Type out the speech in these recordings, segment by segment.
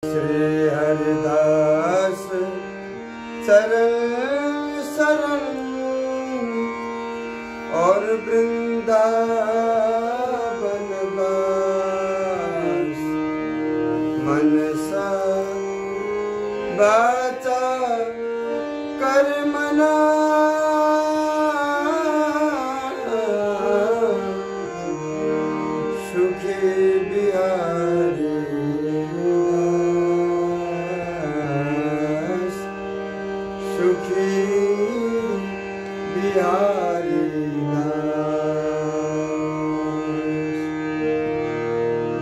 श्री हरिदास चरण शरण और वृंदावन वास, मनसा वाचा कर्मणा सुखी बिहारी दास, सुखी बिहारी दास।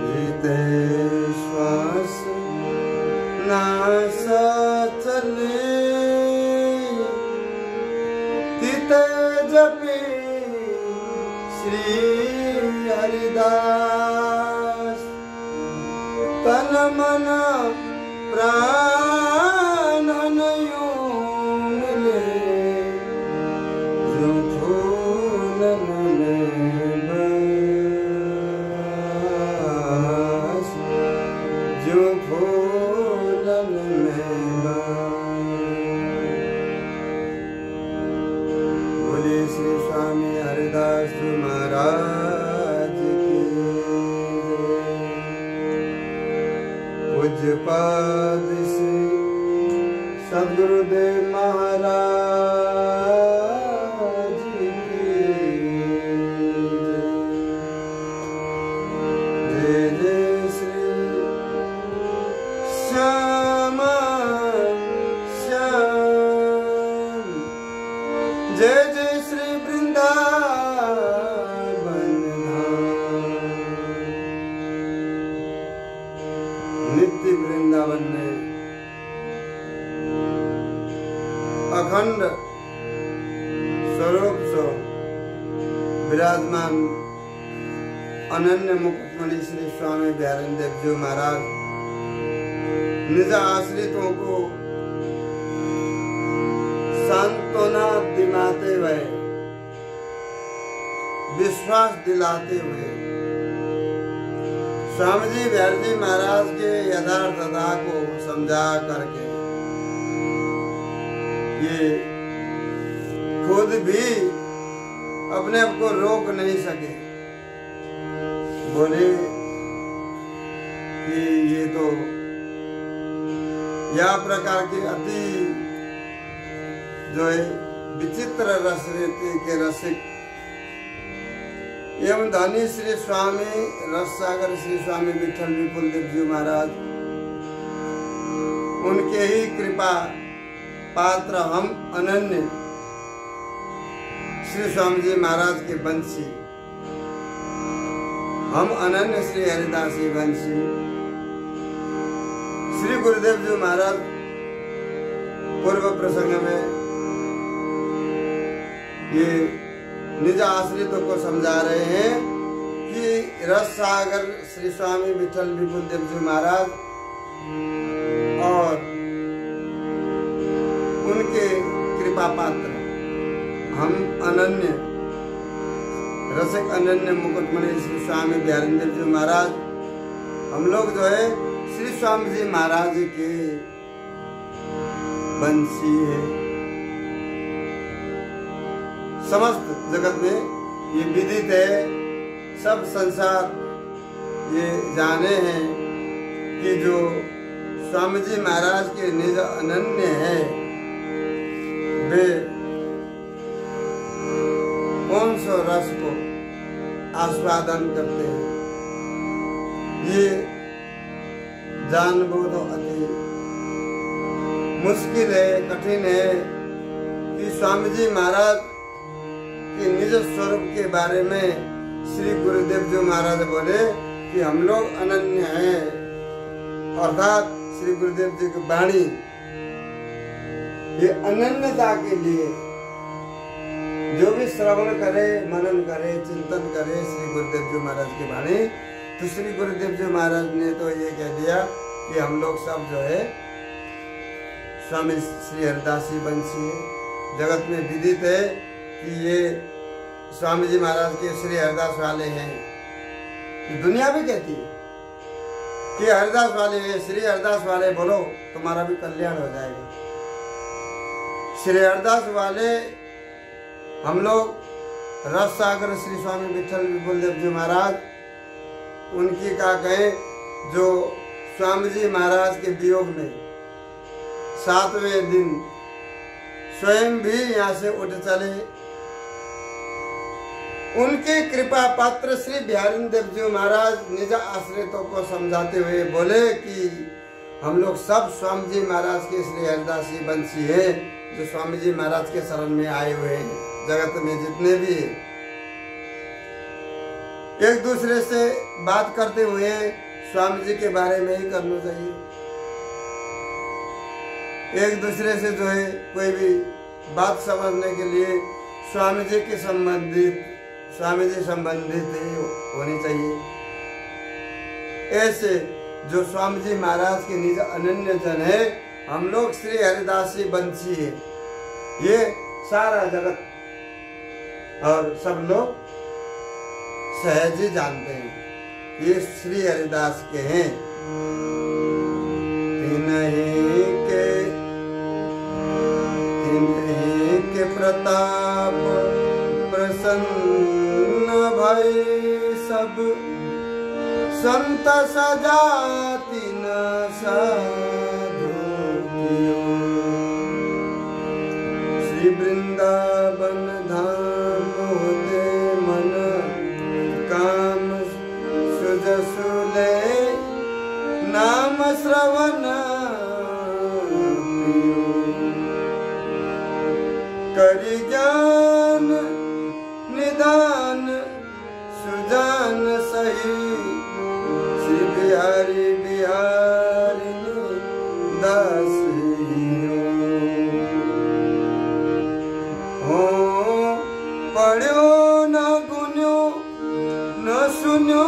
जीते श्वास नासा चले, तीते जपे श्री हरिदास। तन मन प्राण यूं मिले, जो फूलन में बस, जो फूलन में बस। बोले श्री स्वामी हरिदास जी महाराज की। पूज्यपाद श्री सद्गुरुदेव महाराज की जय। जय श्री श्यामा श्याम, जय जय श्री वृंदावन धाम। नित्य वृंदावन में अखंड स्वरूप सो विराजमान अनन्य मुकुटमणि श्री स्वामी बिहारी देव जी महाराज निज आश्रितों को सांत्वना दिलाते हुए, विश्वास दिलाते हुए, स्वामी जी बिहारी जी महाराज के यथार्थता को समझा करके ये खुद भी अपने आप को रोक नहीं सके। बोले कि ये तो या प्रकार के अति जो है विचित्र रस रीति के रसिक एवं धनी श्री स्वामी रस सागर श्री स्वामी विठल विपुल देव जी महाराज, उनके ही कृपा पात्र हम अनन्य श्री स्वामी जी महाराज के वंशी, हम अनन्य श्री हरिदासी वंशी। श्री गुरुदेव जी महाराज पूर्व प्रसंग में ये निज आश्रितों को समझा रहे हैं कि रस सागर श्री स्वामी विठल विपुल देव जी महाराज और उनके कृपा पात्र हम अनन्य रसिक अनन्य मुकुटमणि श्री स्वामी बिहारी देव जी महाराज, हम लोग जो है श्री स्वामी जी महाराज के वंशी है। समस्त जगत में ये विदित है, सब संसार ये जाने हैं कि जो स्वामी जी महाराज के निज अनन्य है, वे कौन सा रस को आस्वादन करते हैं। ये जानबूझ अति मुश्किल है, कठिन है कि स्वामी जी महाराज के निज स्वरूप के बारे में श्री गुरुदेव जी महाराज बोले कि हम लोग अनन्य हैं, अर्थात श्री गुरुदेव जी की वाणी ये अनन्यता के लिए जो भी श्रवण करे, मनन करे, चिंतन करे श्री गुरुदेव जी महाराज की वाणी, तो श्री गुरुदेव जी महाराज ने तो ये कह दिया कि हम लोग सब जो है स्वामी श्री हरिदासी वंशी है। जगत में विदित है कि ये स्वामी जी महाराज के श्री हरिदास वाले हैं, दुनिया भी कहती है कि हरिदास वाले, श्री हरिदास वाले बोलो, तुम्हारा भी कल्याण हो जाएगा। श्री हरिदास वाले हम लोग रस सागर श्री स्वामी विठल विपुलदेव जी महाराज, उनकी क्या कहें, जो स्वामी जी महाराज के वियोग में 7वें दिन स्वयं भी यहाँ से उठ चले। उनके कृपा पात्र श्री बिहारी देव जी महाराज निज आश्रितों को समझाते हुए बोले कि हम लोग सब स्वामी जी महाराज के श्री हरिदासी वंशी हैं, जो स्वामी जी महाराज के शरण में आए हुए हैं। जगत में जितने भी एक दूसरे से बात करते हुए स्वामी जी के बारे में ही करना चाहिए। एक दूसरे से जो है कोई भी बात समझने के लिए स्वामी जी के संबंधित ही होनी चाहिए। ऐसे जो स्वामी जी महाराज के निज अनन्य जन है, हम लोग श्री हरिदासी वंशी है, ये सारा जगत और सब लोग सहज ही जानते हैं, ये श्री हरिदास के हैं। तिन्हीं के प्रताप प्रसन्न भई सब संत सजाति न साधु कियो। श्री वृंदावन धाम होते मन काम सुजसुले नाम श्रवण प्रियो। करि ज्ञान निदान सुजान सही श्री बिहारी दास हो। पढ़्यो न गुन्यो न सुन्यो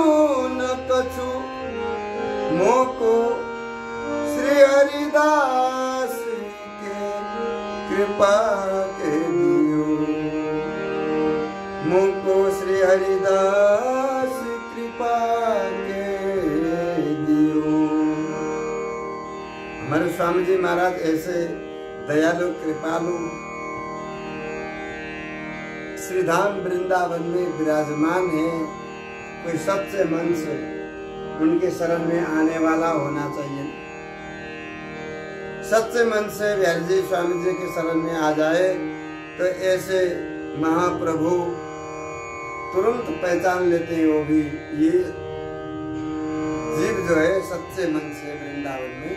न कछु मोको श्री हरिदास के कृपा के दियो। मुझको श्री हरिदास कृपा के दियो। हमारे स्वामी जी महाराज ऐसे दयालु कृपालु श्रीधाम वृंदावन में विराजमान है। कोई सच्चे मन से उनके शरण में आने वाला होना चाहिए। सच्चे मन से बिहारी जी स्वामी जी के शरण में आ जाए तो ऐसे महाप्रभु तुरंत पहचान लेते हैं। वो भी ये जीव जो है सच्चे मन से वृंदावन में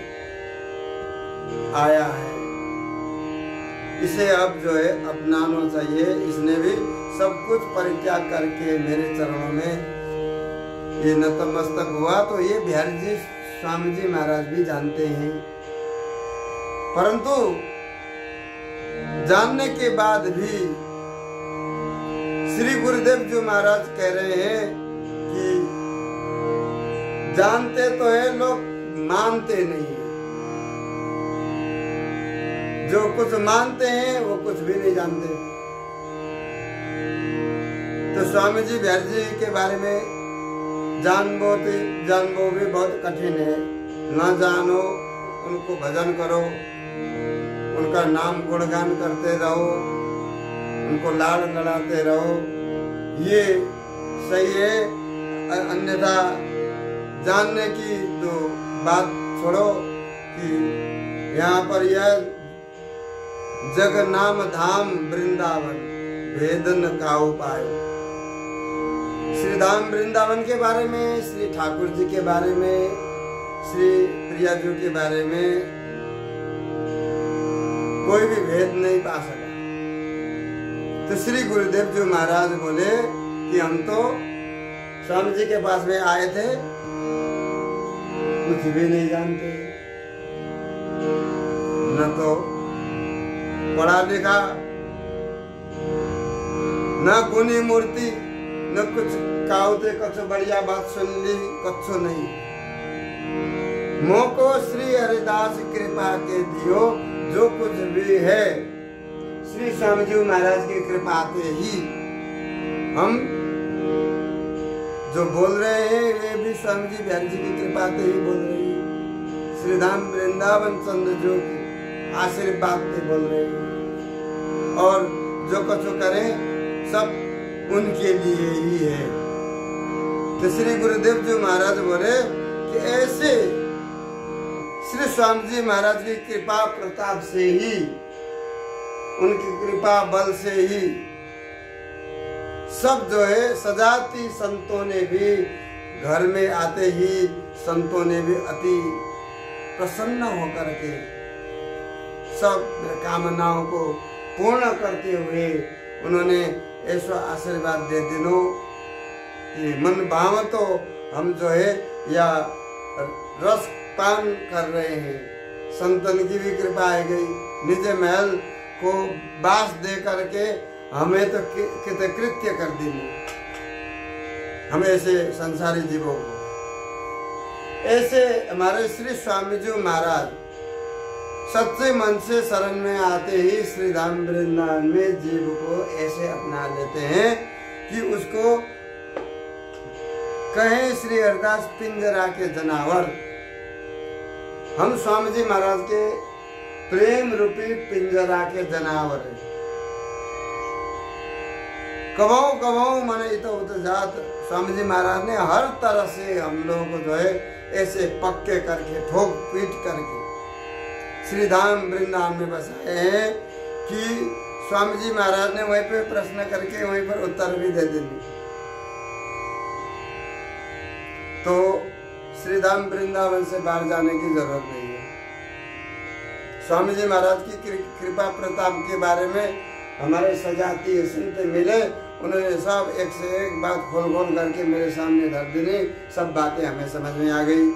आया है, इसे अब जो है अपनाना चाहिए। इसने भी सब कुछ परित्याग करके मेरे चरणों में ये नतमस्तक हुआ। तो ये बिहारी जी स्वामी जी महाराज भी जानते हैं, परंतु जानने के बाद भी श्री गुरुदेव जी महाराज कह रहे हैं कि जानते तो है लोग, मानते नहीं है। जो कुछ मानते हैं वो कुछ भी नहीं जानते। तो स्वामी जी बिहारी जी के बारे में जानबो भी बहुत कठिन है। न जानो, उनको भजन करो, उनका नाम गुणगान करते रहो, उनको लाड़ लड़ाते रहो, ये सही है। अन्यथा जानने की तो बात छोड़ो कि यहाँ पर यह जग नाम धाम वृंदावन भेदन का उपाय। श्री धाम वृंदावन के बारे में, श्री ठाकुर जी के बारे में, श्री प्रिया जी के बारे में कोई भी भेद नहीं पा सका। तो श्री गुरुदेव जी महाराज बोले कि हम तो स्वामी जी के पास में आए थे, कुछ भी नहीं जानते, न तो पढ़ा लिखा, न गुनी मूर्ति, न कुछ काउते कछु बढ़िया बात सुन ली, कछु नहीं। मोको श्री हरिदास कृपा के दियो, जो कुछ भी है श्री स्वामी जी महाराज की कृपा से ही हम जो बोल रहे हैं वे भी स्वामी जी बिहारी जी की कृपा से ही बोल रहे हैं। श्री धाम वृंदावन चंद्र जो की आशीर्वाद से बोल रहे हैं, और जो कुछ करें सब उनके लिए ही है। तो श्री गुरुदेव जी महाराज बोले कि ऐसे श्री स्वामी जी महाराज की कृपा प्रताप से ही, उनकी कृपा बल से ही सब जो है सजाती संतों ने भी घर में आते ही संतों ने भी अति प्रसन्न होकर के सब कामनाओं को पूर्ण करते हुए उन्होंने ऐसा आशीर्वाद दे दिनो कि मन भाव तो हम जो है या रस पान कर रहे हैं। संतन की भी कृपा आ गई, निज महल को बास दे करके हमें तो कृत्य कर देंगे हम ऐसे संसारी जीवों को। ऐसे हमारे श्री स्वामी जी महाराज सच्चे मन से शरण में आते ही श्री धाम वृंदावन में जीव को ऐसे अपना लेते हैं कि उसको कहे श्री हरिदास पिंजरा के जनावर। हम स्वामी जी महाराज के प्रेम रूपी पिंजरा के जनावर है। कबाऊ कबाऊ मन इत उत जात, स्वामी जी महाराज ने हर तरह से हम लोगों को जो है ऐसे पक्के करके ठोक पीट करके श्री धाम वृंदावन में बसाए हैं कि स्वामी जी महाराज ने वहीं पे प्रश्न करके वहीं पर उत्तर भी दे दिए। तो श्री धाम वृंदावन से बाहर जाने की जरूरत नहीं है। स्वामी जी महाराज की कृपा प्रताप के बारे में हमारे सजाती संत मिले, उन्होंने सब एक से एक बात खोल खोल करके मेरे सामने धर दी, सब बातें हमें समझ में आ गई।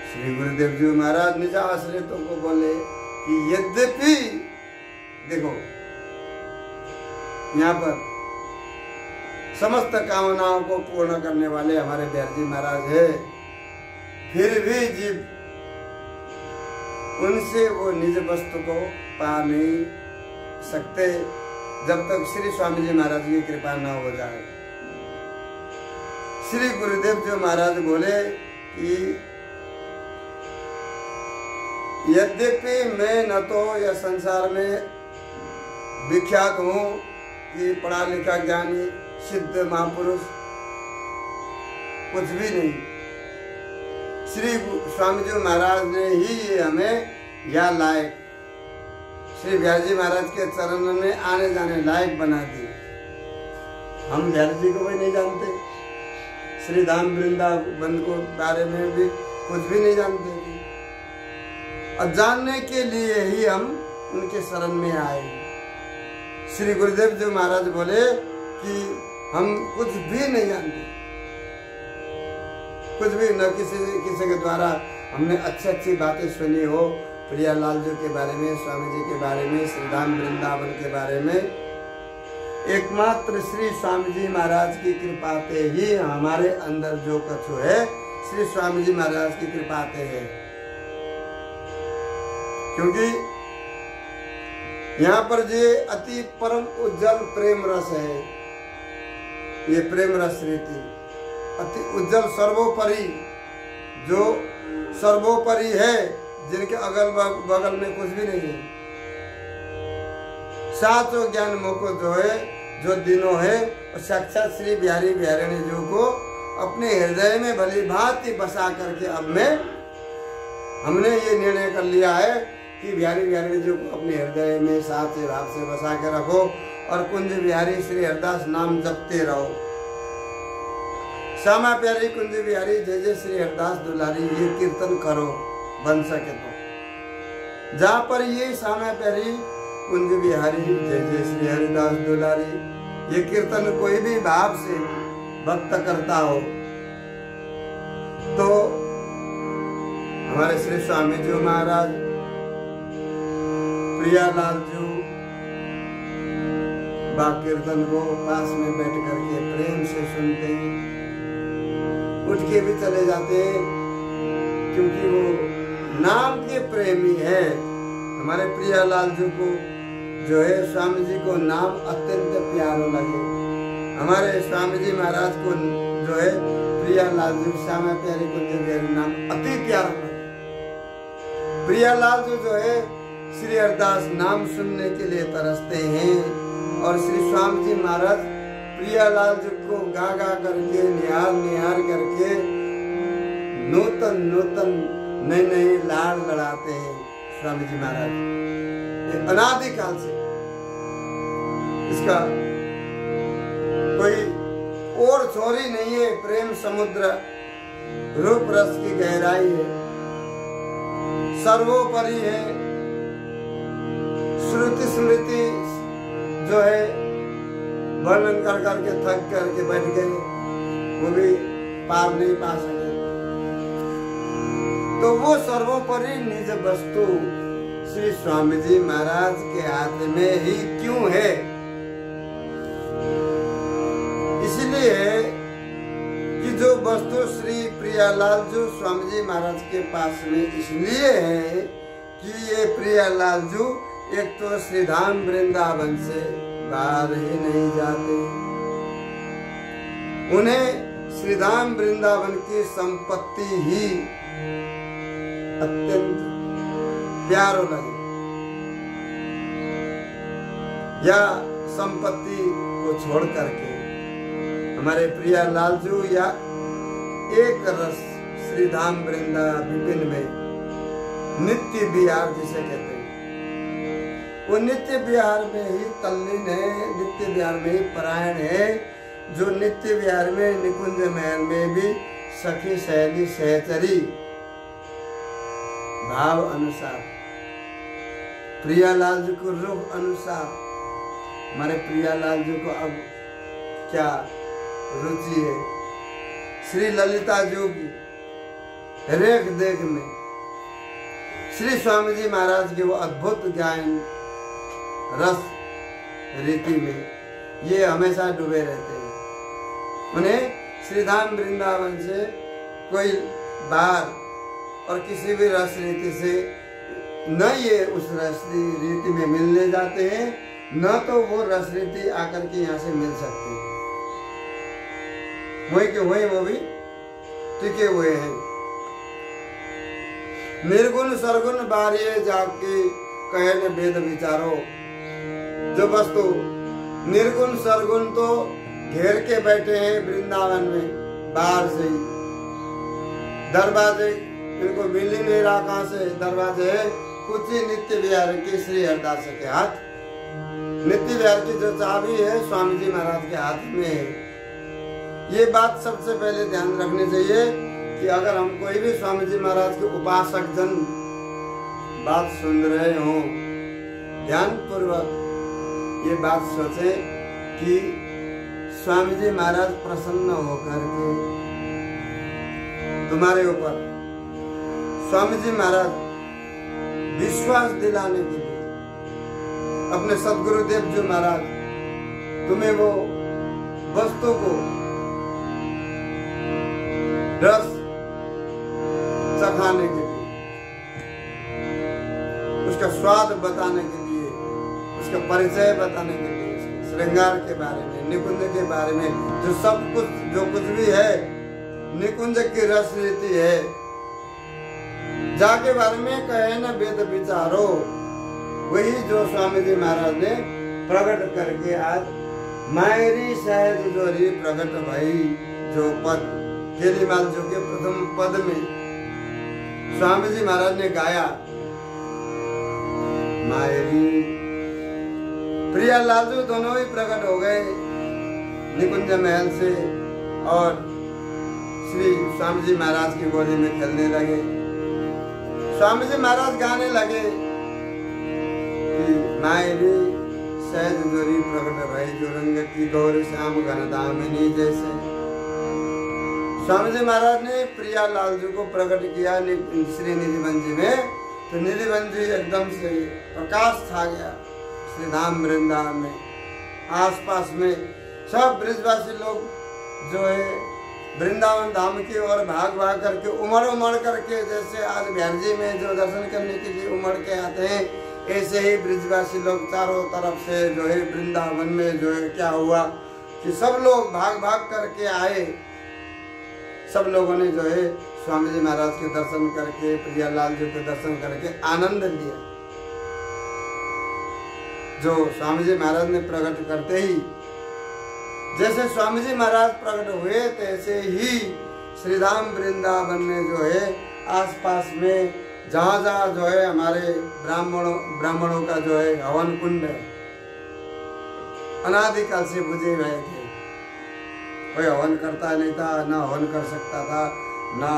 श्री गुरुदेव जी महाराज निज आश्रितों को बोले कि यद्यपि देखो यहाँ पर समस्त कामनाओं को पूर्ण करने वाले हमारे बिहारी जी महाराज है, फिर भी जीव उनसे वो निज वस्तु को पा नहीं सकते जब तक श्री स्वामी जी महाराज की कृपा न हो जाए। श्री गुरुदेव जी महाराज बोले कि यद्यपि मैं न तो यह संसार में विख्यात हूँ कि पढ़ा लिखा ज्ञानी सिद्ध महापुरुष, कुछ भी नहीं। श्री स्वामी जी महाराज ने ही हमें या लायक श्री बिहारी जी महाराज के चरण में आने जाने लायक बना दी। हम बिहारी जी को भी नहीं जानते, श्री धाम वृंदावन को बारे में भी कुछ भी नहीं जानते थे, और जानने के लिए ही हम उनके शरण में आए। श्री गुरुदेव जी महाराज बोले कि हम कुछ भी नहीं जानते, कुछ भी न किसी के द्वारा हमने अच्छी अच्छी बातें सुनी हो प्रियालाल जी के बारे में, स्वामी जी के बारे में, श्री धाम वृंदावन के बारे में। एकमात्र श्री स्वामी जी महाराज की कृपा से ही हमारे अंदर जो कुछ है श्री स्वामी जी महाराज की कृपा से है। क्योंकि यहाँ पर ये अति परम उज्जवल प्रेम रस है, ये प्रेम रस रीति अति उज्जवल सर्वोपरि, जो सर्वोपरि है, जिनके अगल बगल में कुछ भी नहीं है। साचो ज्ञान मोको जो है, जो दिनों है, और साक्षात श्री बिहारी बिहारिणी जी को अपने हृदय में भली भांति बसा करके अब में हमने ये निर्णय कर लिया है कि बिहारी बिहारिणी जी को अपने हृदय में साचे भाव से बसा के रखो और कुंज बिहारी श्री हरिदास नाम जपते रहो। श्यामा प्यारी कुंज बिहारी जय जय श्री हरिदास दुलारी, ये कीर्तन करो बन सके तो। जहाँ पर ये श्यामा प्यारी कुंज बिहारी जय जय श्री हरिदास दुलारी, ये कीर्तन कोई भी भाव से भक्त करता हो तो हमारे श्री स्वामी जी महाराज, प्रियालाल जी बा कीर्तन को पास में बैठ करके प्रेम से सुनते हैं, उठ के भी चले जाते हैं, क्योंकि वो नाम के प्रेमी है। हमारे प्रियालाल जी को जो है स्वामी जी को नाम अत्यंत प्यारा लगे, हमारे स्वामी जी महाराज को जो है प्रियालाल जी श्यामा प्यारी कुंज बिहारी नाम अति प्यारा लगा। प्रियालाल जो है श्री हरदास नाम सुनने के लिए तरसते हैं और श्री स्वामी जी महाराज प्रियालाल जी को गा गा करके निहार निहार करके नूतन नूतन नए नए लाड़ लड़ाते हैं। स्वामी जी महाराज अनादिकाल से इसका कोई और छोरी नहीं है। प्रेम समुद्र रूप रस की गहराई है, सर्वोपरि है। श्रुति स्मृति जो है वर्णन कर करके थक करके बैठ गए, वो भी पार नहीं पा सके। तो वो सर्वोपरि निज वस्तु श्री स्वामी जी महाराज के हाथ में ही क्यों है? इसलिए कि जो वस्तु श्री प्रियालाल जो स्वामी जी महाराज के पास में इसलिए है कि ये प्रियालाल जो एक तो श्रीधाम वृंदावन से बाहर ही नहीं जाते, उन्हें श्रीधाम वृंदावन की संपत्ति ही अत्यंत प्यारो लगे, या संपत्ति को छोड़ करके हमारे प्रियालाल जो या एक रस श्रीधाम वृंदा विपिन में नित्य विहार जिसे कहते हैं, वो नित्य विहार में ही तल्लीन है, नित्य विहार में ही परायण है। जो नित्य विहार में निकुंज महल में भी सखी सहेली सहचरी भाव अनुसार प्रियालाल जी को रूप अनुसार हमारे प्रियालाल जी को अब क्या रुचि है श्री ललिता जी की रेख देख में, श्री स्वामी जी महाराज के वो अद्भुत गायन रस रीति में ये हमेशा डूबे रहते हैं। उन्हें श्रीधाम वृंदावन से कोई बाहर और किसी भी रस रीति से न ये उस रस रीति में मिलने जाते हैं, न तो वो रस रीति आकर के यहाँ से मिल सकती है। वही के वही वो भी टिके हुए हैं। निर्गुण सरगुण बारिये जाके कहे न भेद विचारो। जो वस्तु निर्गुण सरगुण तो घेर के बैठे हैं वृंदावन में बाहर से ही, दरवाजे इनको मिल ही नहीं रहा कहाँ से दरवाजे है। कुछ ही नित्य विहार की श्री हरदास के हाथ, नित्य विहार की जो चाबी है स्वामी जी महाराज के हाथ में है। ये बात सबसे पहले ध्यान रखनी चाहिए कि अगर हम कोई भी स्वामी जी महाराज के उपासक जन बात सुन रहे हो, ध्यान पूर्वक ये बात सोचे कि स्वामी जी महाराज प्रसन्न होकर के तुम्हारे ऊपर, स्वामी जी महाराज विश्वास दिलाने के लिए अपने सदगुरुदेव जी महाराज तुम्हें वो वस्तु को रस चखाने के लिए, उसका स्वाद बताने के लिए, उसका परिचय बताने के लिए, श्रृंगार के बारे में, निकुंज के बारे में, जो सब कुछ जो कुछ भी है निकुंज की रस रीति है, जाके बारे में कहे न वेद विचारो। वही जो स्वामी जी महाराज ने प्रकट करके आज मायरी सहज जोरी प्रकट भई, जो पद केलीमाल जो के प्रथम पद में स्वामी जी महाराज ने गाया, मायरी प्रियालाल जो दोनों ही प्रकट हो गए निकुंज महल से और श्री स्वामी जी महाराज की गोदी में खेलने लगे। स्वामी जी महाराज गाने लगे कि मायरी सहज जोरी प्रकट भई, जो रंग की गौर श्याम घन दामिनी जैसे। स्वामी जी महाराज ने प्रियालाल जी को प्रकट किया श्री निधिवन जी में, तो निधिवन जी एकदम से प्रकाश छा गया श्रीधाम वृंदावन में। आसपास में सब ब्रिजवासी लोग जो है वृंदावन धाम की ओर भाग भाग करके उमड़ करके, जैसे आज बिहार जी में जो दर्शन करने के लिए उमड़ के आते हैं, ऐसे ही ब्रिजवासी लोग चारों तरफ से जो है वृंदावन में जो है क्या हुआ कि सब लोग भाग भाग करके आए। सब लोगों ने जो है स्वामी जी महाराज के दर्शन करके, प्रियालाल जी के दर्शन करके आनंद लिया। जो स्वामी जी महाराज ने प्रकट करते ही, जैसे स्वामी जी महाराज प्रकट हुए तैसे ही श्रीधाम वृंदावन में जो है आसपास में जहाँ जहाँ जो है हमारे ब्राह्मणों का जो है हवन कुंड है, अनादिकाल से बुझे हुए थे। कोई हवन करता नहीं था, ना हवन कर सकता था, ना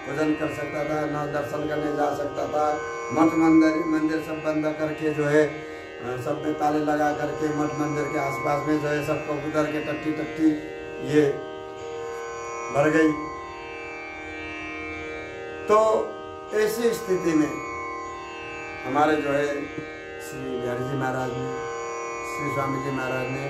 पूजन कर सकता था, ना दर्शन करने जा सकता था। मठ मंदिर सब बंद करके जो है सब में ताले लगा करके मठ मंदिर के आसपास में जो है सब कबूतर के टट्टी ये भर गई। तो ऐसी स्थिति में हमारे जो है श्री बिहारी जी महाराज ने, श्री स्वामी जी महाराज ने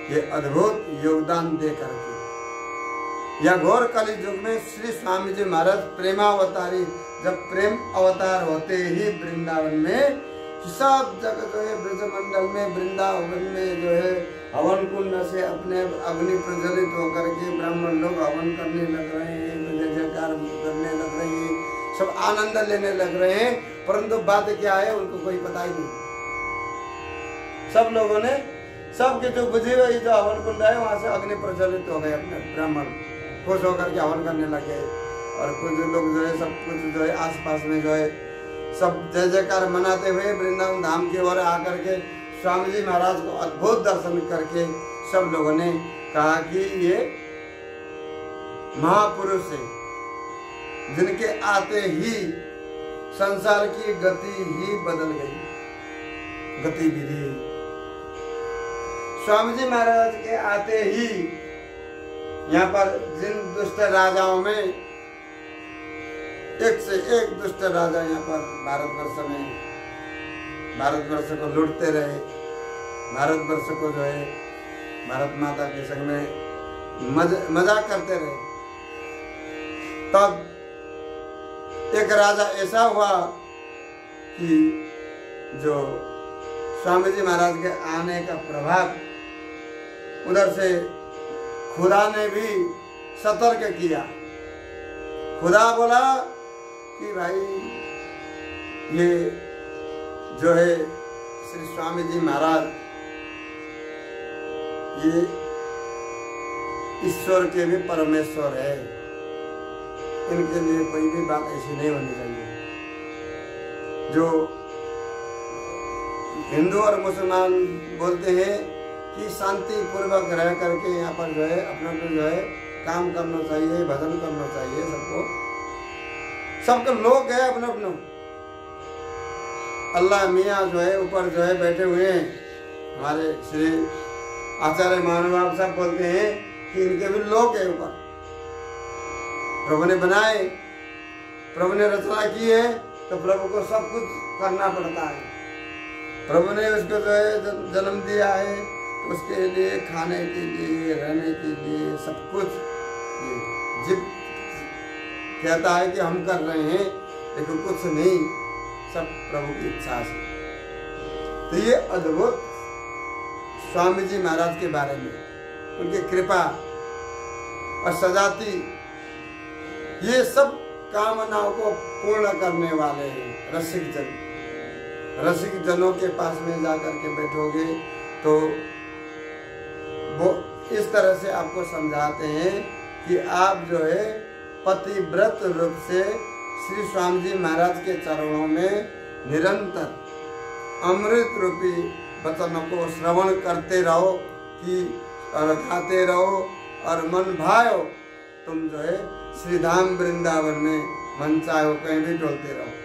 ये अद्भुत योगदान दे करके या घोर कलि युग में श्री स्वामी जी महाराज प्रेमावतारी, जब प्रेम अवतार होते ही वृंदावन में सब जगह जो है ब्रजमंडल में, वृंदावन में जो है हवन कुंड से अपने अग्नि प्रज्वलित होकर के ब्राह्मण लोग हवन करने लग रहे हैं, जय जयकार करने लग रहे हैं, सब आनंद लेने लग रहे हैं। परंतु बात क्या है उनको कोई पता ही नहीं। सब लोगों ने, सबके जो बुझी हुई जो हवन कुंड है वहां से अग्नि प्रज्वलित हो गए, अपने ब्राह्मण खुश होकर के हवन करने लगे। और कुछ लोग जो है सब कुछ जो है आसपास में जो है सब जय जयकार मनाते हुए वृंदावन धाम की ओर आकर के स्वामी जी महाराज को अद्भुत दर्शन करके सब लोगों ने कहा कि ये महापुरुष है, जिनके आते ही संसार की गति ही बदल गई, गतिविधि। स्वामी जी महाराज के आते ही यहाँ पर जिन दुष्ट राजाओं में एक से एक दुष्ट राजा यहाँ पर भारतवर्ष को लूटते रहे, भारतवर्ष को जो है भारत माता के संग में मजाक करते रहे। तब एक राजा ऐसा हुआ कि जो स्वामी जी महाराज के आने का प्रभाव उधर से खुदा ने भी सतर्क किया। खुदा बोला कि भाई ये जो है श्री स्वामी जी महाराज ये ईश्वर के भी परमेश्वर है, इनके लिए कोई भी बात ऐसी नहीं होनी चाहिए। जो हिंदू और मुसलमान बोलते हैं कि शांति पूर्वक रह करके यहाँ पर जो है अपना जो है काम करना चाहिए, भजन करना चाहिए। सबके लोग है अपना अपना। अल्लाह मियाँ जो है ऊपर जो है बैठे हुए हैं। हमारे श्री आचार्य महानुभाव साहब बोलते हैं कि इनके भी लोग है ऊपर। प्रभु ने बनाए, प्रभु ने रचना की है, तो प्रभु को सब कुछ करना पड़ता है। प्रभु ने उसको जो है जन्म दिया है, तो उसके लिए खाने के लिए, रहने के लिए सब कुछ जीव कहता है कि हम कर रहे हैं, लेकिन कुछ नहीं, सब प्रभु की इच्छा से। तो ये अद्भुत स्वामी जी महाराज के बारे में, उनकी कृपा और सजाती, ये सब कामनाओं को पूर्ण करने वाले हैं। रसिक जन, रसिक जनों के पास में जाकर के बैठोगे तो वो इस तरह से आपको समझाते हैं कि आप जो है पतिव्रत रूप से श्री स्वामी जी महाराज के चरणों में निरंतर अमृत रूपी वचनों को श्रवण करते रहो कि और खाते रहो और मन भायो तुम जो है श्री धाम वृंदावन में मन चाहो कहीं भी डोलते रहो।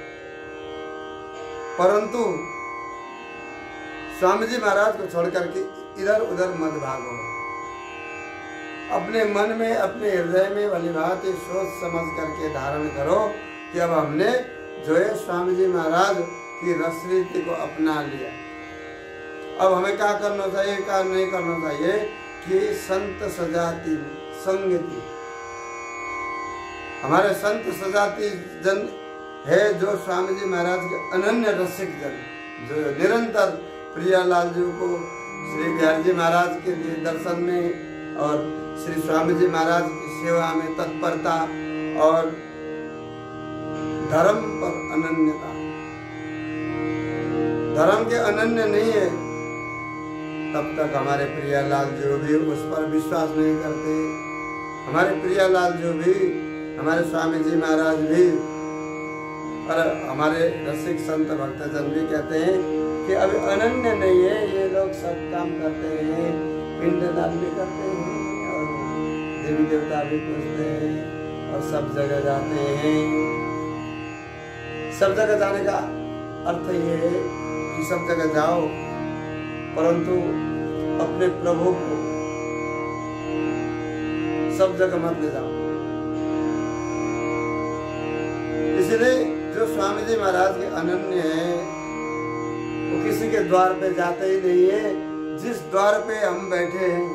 परंतु स्वामी जी महाराज को छोड़ करके इधर उधर मत भागो। अपने मन में, अपने हृदय में भली बात सोच समझ करके धारण करो कि अब हमने जो है स्वामी जी महाराज की रसरीति को अपना लिया। अब हमें क्या करना चाहिए, क्या नहीं करना चाहिए कि संत सजाती संगति, हमारे संत सजाती जन है जो स्वामी जी महाराज के अनन्य रसिक जन, जो निरंतर प्रियालाल जी को श्री बिहारी जी महाराज के लिए दर्शन में और श्री स्वामी जी महाराज की सेवा में तत्परता और धर्म पर अनन्यता। धर्म के अनन्य नहीं है तब तक हमारे प्रियालाल जो भी उस पर विश्वास नहीं करते। हमारे प्रियालाल जो भी, हमारे स्वामी जी महाराज भी और हमारे रसिक संत भक्तजन भी कहते हैं कि अभी अनन्य नहीं है। ये लोग सब काम करते हैं, पिंडदान भी करते हैं और देवी देवता भी पूजते हैं और सब जगह जाते हैं। सब जगह जाने का अर्थ ये है कि सब जगह जाओ परंतु अपने प्रभु को सब जगह मत ले जाओ। इसलिए जो स्वामी जी महाराज के अनन्य हैं वो किसी के द्वार पे जाते ही नहीं है। जिस द्वार पे हम बैठे हैं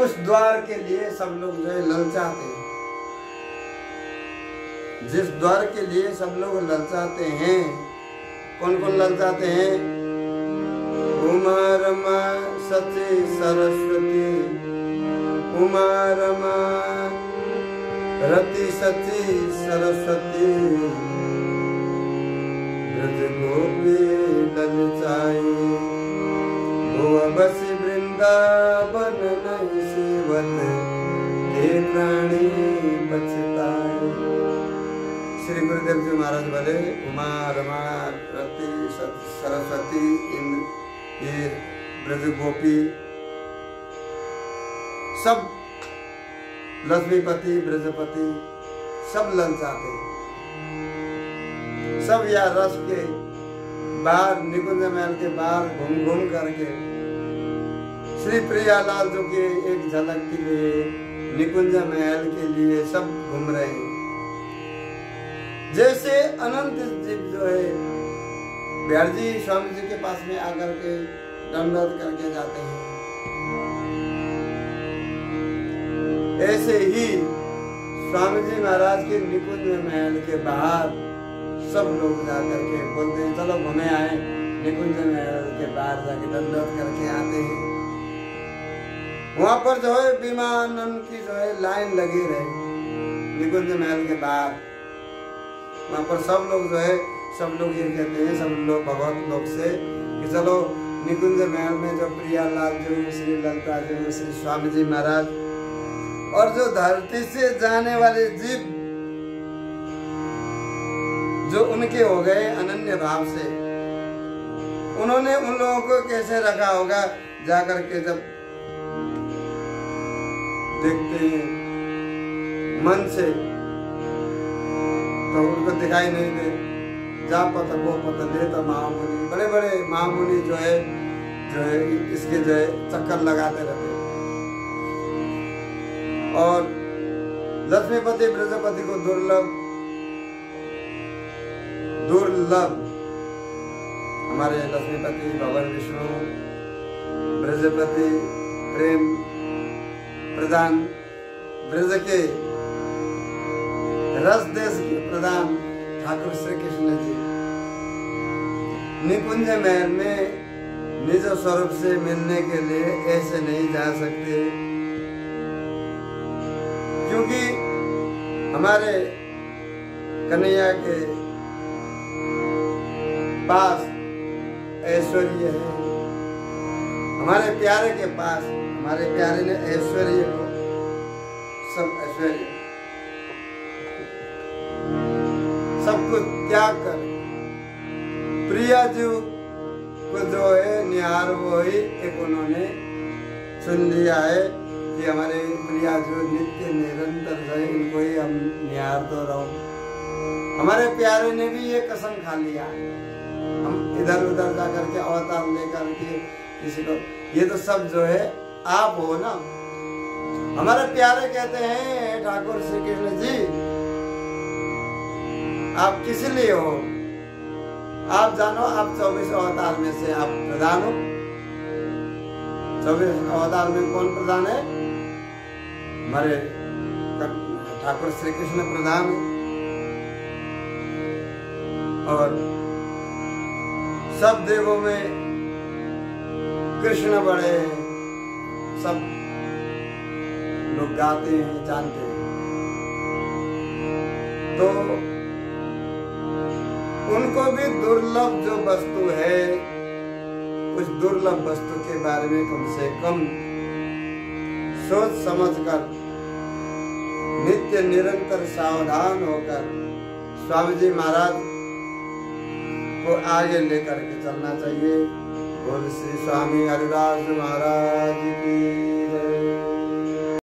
उस द्वार के लिए सब लोग जो है ललचाते हैं। जिस द्वार के लिए सब लोग ललचाते हैं, कौन कौन ललचाते हैं? उमा रमा सती सरस्वती, उमा रमा रति सती सरस्वती, ब्रज गोपी ललचाई, गोवा बसी वृंदावन नहीं सेवत, हे प्राणी बचताए। श्री गुरुदेव जी महाराज बोले उमा रमा रति सरस्वती इंद्र ये ब्रज गोपी सब, लक्ष्मीपति ब्रजपति सब ललचाते, सब या रस के बाहर निकुंज महल के बाहर घूम घूम करके श्री प्रियालाल जो के एक झलक के लिए निकुंज महल के लिए सब घूम रहे हैं। जैसे अनंत जीव जो है बिहारी जी स्वामी जी के पास में आकर के दंडवत करके जाते हैं, ऐसे ही स्वामी जी महाराज के निकुंज महल के बाहर सब लोग जाकर के बोलते हैं चलो घूमे आए, निकुंज महल के बाहर जाके दंडवत करके आते हैं। वहां पर जो है विमानन की जो है लाइन लगी रहे निकुंज महल के बाहर। वहां पर सब लोग जो है सब लोग ये कहते हैं, सब लोग भगवत लोग से कि चलो निकुंज महल में जो प्रियालाल जो श्री ललिता जो श्री स्वामी जी महाराज और जो धरती से जाने वाले जीव जो उनके हो गए अनन्य भाव से, उन्होंने उन लोगों को कैसे रखा होगा। जाकर के जब देखते हैं मन से तो उनको दिखाई नहीं दे। जा पता वो पता ले तो महामुनि, बड़े बड़े महामुनि जो है इसके जो है चक्कर लगाते रहते हैं और लक्ष्मीपति ब्रजपति को दुर्लभ हमारे लक्ष्मीपति भगवान विष्णु, ब्रजपति प्रेम प्रदान, ब्रज के रस देश के प्रधान ठाकुर श्री कृष्ण जी निकुंज महल में निज स्वरूप से मिलने के लिए ऐसे नहीं जा सकते, क्योंकि हमारे कन्हैया के पास ऐश्वर्य है। हमारे प्यारे के पास, हमारे प्यारे ने ऐश्वर्य को सब ऐश्वर्य सब कुछ त्याग कर प्रिया जी को जो है निहार वो ही एक उन्होंने चुन लिया है कि हमारे प्रिया जो नित्य निरंतर जो है इनको ही हम निहार तो रहो। हमारे प्यारे ने भी ये कसम खा लिया है, हम इधर उधर जाकर के अवतार लेकर के किसी को, ये तो सब जो है आप हो ना। हमारे प्यारे कहते हैं ठाकुर श्री कृष्ण जी आप किस लिए हो, आप जानो आप 24 अवतार में से आप प्रधान हो। 24 अवतार में कौन प्रधान है? हमारे ठाकुर श्री कृष्ण प्रधान है और सब देवों में कृष्ण बड़े सब लोग गाते हैं, जानते हैं। तो उनको भी दुर्लभ जो वस्तु है, उस दुर्लभ वस्तु के बारे में कम से कम सोच समझकर नित्य निरंतर सावधान होकर स्वामी जी महाराज को आगे लेकर के चलना चाहिए। बोल श्री स्वामी हरिदास महाराज की जय।